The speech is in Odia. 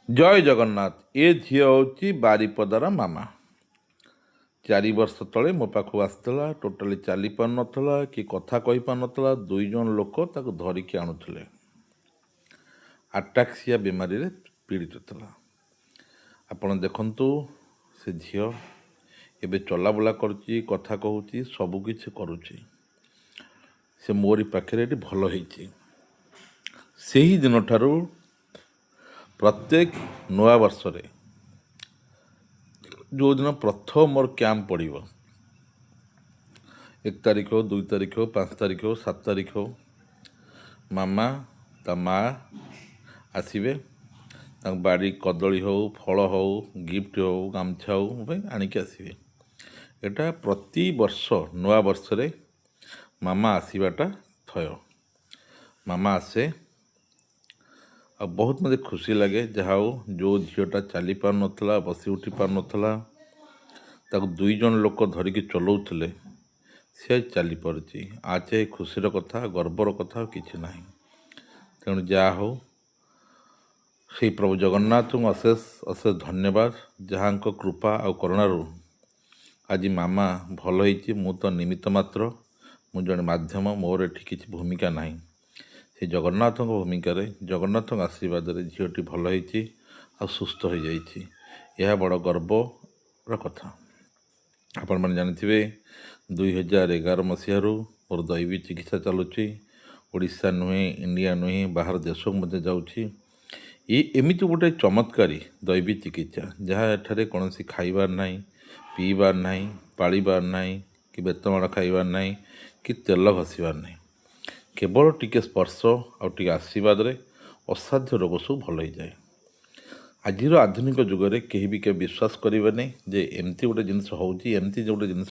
ଜୟ ଜଗନ୍ନାଥ। ଏ ଝିଅ ହେଉଛି ବାରିପଦାର ମାମା। 4 ବର୍ଷ ତଳେ ମୋ ପାଖକୁ ଆସିଥିଲା। ଟୋଟାଲି ଚାଲିପାରୁନଥିଲା କି କଥା କହିପାରୁନଥିଲା। 2 ଜଣ ଲୋକ ତାକୁ ଧରିକି ଆଣୁଥିଲେ। ଆଟାକ୍ସିଆ ବେମାରୀରେ ପୀଡ଼ିତ ଥିଲା। ଆପଣ ଦେଖନ୍ତୁ, ସେ ଝିଅ ଏବେ ଚଲାବୁଲା କରୁଛି, କଥା କହୁଛି, ସବୁକିଛି କରୁଛି। ସେ ମୋରି ପାଖରେ ଏଠି ଭଲ ହେଇଛି। ସେହି ଦିନଠାରୁ ପ୍ରତ୍ୟେକ ନୂଆ ବର୍ଷରେ ଯେଉଁଦିନ ପ୍ରଥମ ମୋର କ୍ୟାମ୍ପ ପଡ଼ିବ, 1 ତାରିଖ, 2 ତାରିଖ, 5 ତାରିଖ, 7 ତାରିଖ, ମାମା ତା ମା ଆସିବେ। ତାଙ୍କ ବାଡ଼ି କଦଳୀ ହେଉ, ଫଳ ହେଉ, ଗିଫ୍ଟ ହେଉ, ଗାମୁଛା ହେଉ ମୋ ପାଇଁ ଆଣିକି ଆସିବେ। ଏଇଟା ପ୍ରତିବର୍ଷ ନୂଆ ବର୍ଷରେ ମାମା ଆସିବାଟା ଥୟ। ମାମା ଆସେ ଆଉ ବହୁତ ମୋତେ ଖୁସି ଲାଗେ। ଯାହା ହଉ, ଯେଉଁ ଝିଅଟା ଚାଲିପାରୁନଥିଲା, ବସି ଉଠି ପାରୁନଥିଲା, ତାକୁ 2 ଜଣ ଲୋକ ଧରିକି ଚଲାଉଥିଲେ, ସେ ଚାଲିପାରୁଛି। ଆଜ ଏ ଖୁସିର କଥା, ଗର୍ବର କଥା ଆଉ କିଛି ନାହିଁ। ତେଣୁ ଯାହା ହଉ, ସେଇ ପ୍ରଭୁ ଜଗନ୍ନାଥଙ୍କୁ ଅଶେଷ ଅଶେଷ ଧନ୍ୟବାଦ, ଯାହାଙ୍କ କୃପା ଆଉ କରୁଣାରୁ ଆଜି ମାମା ଭଲ ହେଇଛି। ମୁଁ ତ ନିମିତ୍ତ ମାତ୍ର, ମୁଁ ଜଣେ ମାଧ୍ୟମ, ମୋର ଏଠି କିଛି ଭୂମିକା ନାହିଁ। ସେ ଜଗନ୍ନାଥଙ୍କ ଭୂମିକାରେ, ଜଗନ୍ନାଥଙ୍କ ଆଶୀର୍ବାଦରେ ଝିଅଟି ଭଲ ହେଇଛି ଆଉ ସୁସ୍ଥ ହୋଇଯାଇଛି। ଏହା ବଡ଼ ଗର୍ବର କଥା। ଆପଣମାନେ ଜାଣିଥିବେ, 2011 ମସିହାରୁ ମୋର ଦୈବୀ ଚିକିତ୍ସା ଚାଲୁଛି। ଓଡ଼ିଶା ନୁହେଁ, ଇଣ୍ଡିଆ ନୁହେଁ, ବାହାର ଦେଶକୁ ମଧ୍ୟ ଯାଉଛି। ଏମିତି ଗୋଟେ ଚମତ୍କାରୀ ଦୈବୀ ଚିକିତ୍ସା, ଯାହା ଏଠାରେ କୌଣସି ଖାଇବାର ନାହିଁ, ପିଇବାର ନାହିଁ, ପାଳିବାର ନାହିଁ, କି ବେତମାଳ ଖାଇବାର ନାହିଁ, କି ତେଲ ଘଷିବାର ନାହିଁ। କେବଳ ଟିକେ ସ୍ପର୍ଶ ଆଉ ଟିକେ ଆଶୀର୍ବାଦରେ ଅସାଧ୍ୟ ରୋଗ ସବୁ ଭଲ ହେଇଯାଏ। ଆଜିର ଆଧୁନିକ ଯୁଗରେ କେହି ବି ବିଶ୍ୱାସ କରିବେନି ଯେ ଏମିତି ଗୋଟେ ଜିନିଷ ହେଉଛି, ଏମିତି ଗୋଟେ ଜିନିଷ